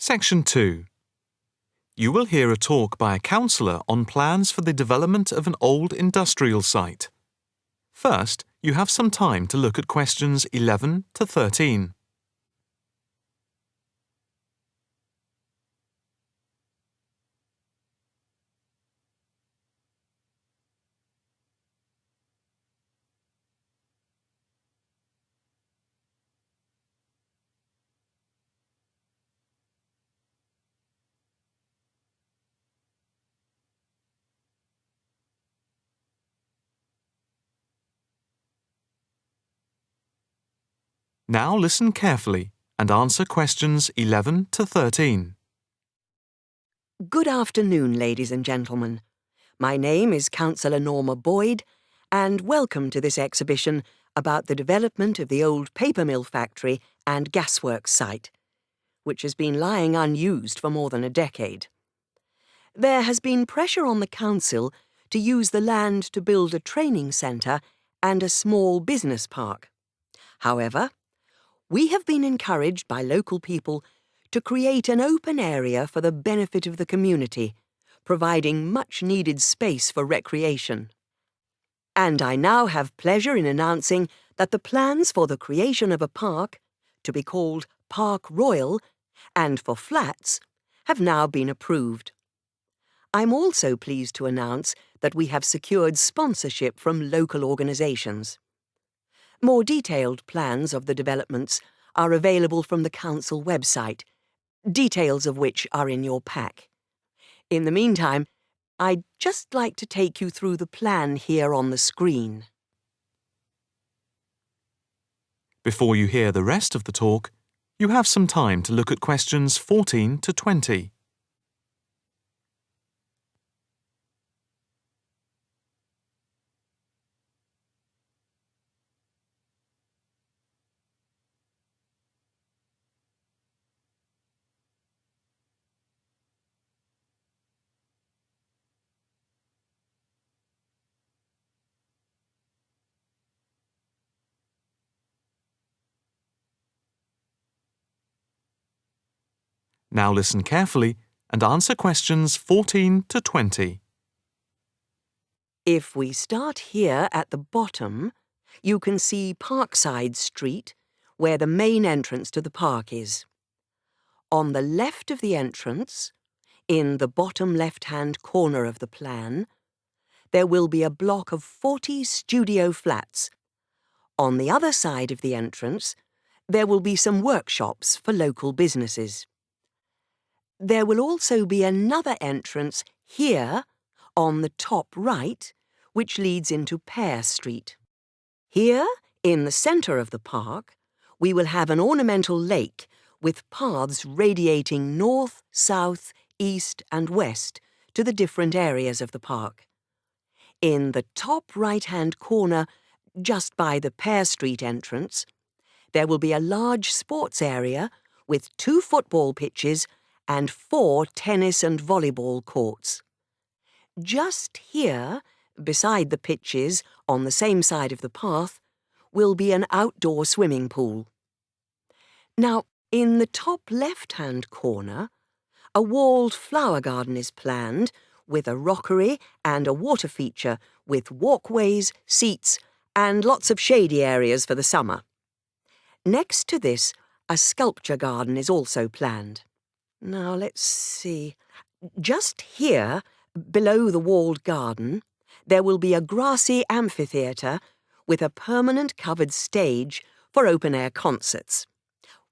Section 2. You will hear a talk by a counsellor on plans for the development of an old industrial site. First, you have some time to look at questions 11 to 13. Now listen carefully and answer questions 11 to 13. Good afternoon, ladies and gentlemen. My name is Councillor Norma Boyd, and welcome to this exhibition about the development of the old paper mill factory and gasworks site, which has been lying unused for more than a decade. There has been pressure on the council to use the land to build a training centre and a small business park. However, we have been encouraged by local people to create an open area for the benefit of the community, providing much-needed space for recreation. And I now have pleasure in announcing that the plans for the creation of a park, to be called Park Royal, and for flats, have now been approved. I'm also pleased to announce that we have secured sponsorship from local organisations. More detailed plans of the developments are available from the council website, details of which are in your pack. In the meantime, I'd just like to take you through the plan here on the screen. Before you hear the rest of the talk, you have some time to look at questions 14 to 20. Now listen carefully and answer questions 14 to 20. If we start here at the bottom, you can see Parkside Street, where the main entrance to the park is. On the left of the entrance, in the bottom left-hand corner of the plan, there will be a block of 40 studio flats. On the other side of the entrance, there will be some workshops for local businesses. There will also be another entrance here, on the top right, which leads into Pear Street. Here, in the centre of the park, we will have an ornamental lake with paths radiating north, south, east and west to the different areas of the park. In the top right-hand corner, just by the Pear Street entrance, there will be a large sports area with 2 football pitches and 4 tennis and volleyball courts. Just here, beside the pitches, on the same side of the path, will be an outdoor swimming pool. Now, in the top left-hand corner, a walled flower garden is planned with a rockery and a water feature with walkways, seats and lots of shady areas for the summer. Next to this, a sculpture garden is also planned. Now, let's see. Just here, below the walled garden, there will be a grassy amphitheatre with a permanent covered stage for open-air concerts.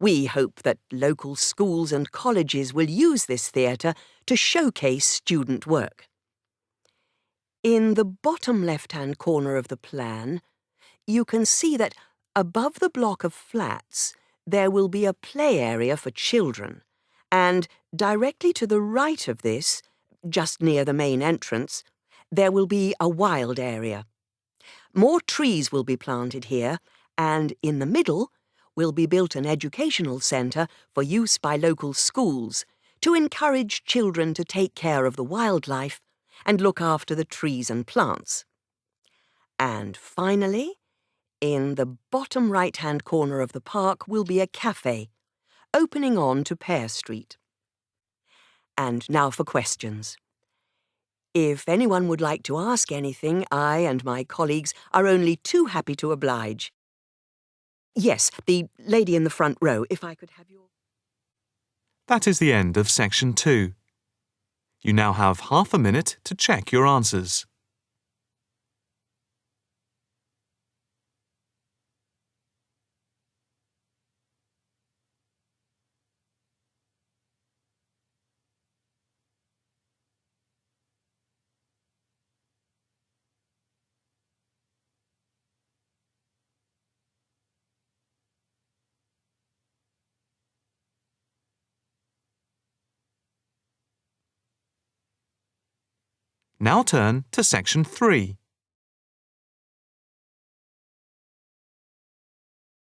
We hope that local schools and colleges will use this theatre to showcase student work. In the bottom left-hand corner of the plan, you can see that above the block of flats there will be a play area for children, and directly to the right of this, just near the main entrance, there will be a wild area. More trees will be planted here, and in the middle will be built an educational centre for use by local schools to encourage children to take care of the wildlife and look after the trees and plants. And finally, in the bottom right-hand corner of the park will be a cafe, opening on to Pear Street. And now for questions. If anyone would like to ask anything, I and my colleagues are only too happy to oblige. Yes, the lady in the front row, if I could have your... That is the end of section 2. You now have half a minute to check your answers. Now turn to section 3.